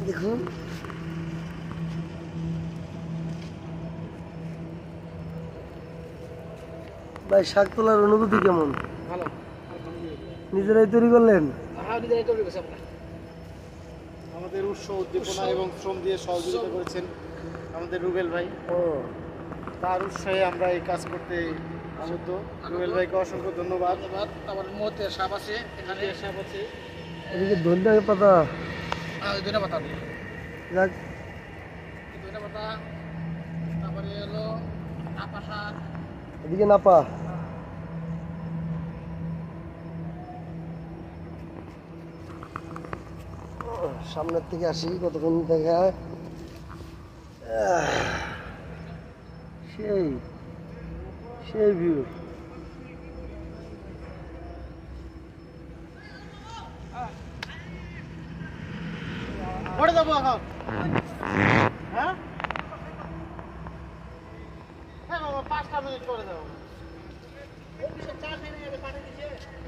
দেখুন ভাই, শাক তোলার অনুভূতি কেমন? ভালো। নিজেরাই তৈরি করলেন? হ্যাঁ, নিজেরাই তৈরি করছি আমরা। আমাদের উদ্দীপনা এবং শ্রম দিয়ে সহযোগিতা করেছেন আমাদের রুবেল ভাই। ও, তার উৎসাহে আমরা এই কাজ করতে আনন্দ। রুবেল ভাইকে অসংখ্য ধন্যবাদ। আমার মধ্যে সাপ আছে, এখানে সাপ আছে। এদিকে ধনিয়া পাতা, ধনে পাতা দিয়ে যাক, ধনে পাতা, তারপরে হলো নাপা শাক। এদিকে নাপা। সামনের থেকে আসি, কতক্ষণ দেখা সেই সেই ভিউ। পড়ে যাবো এখন।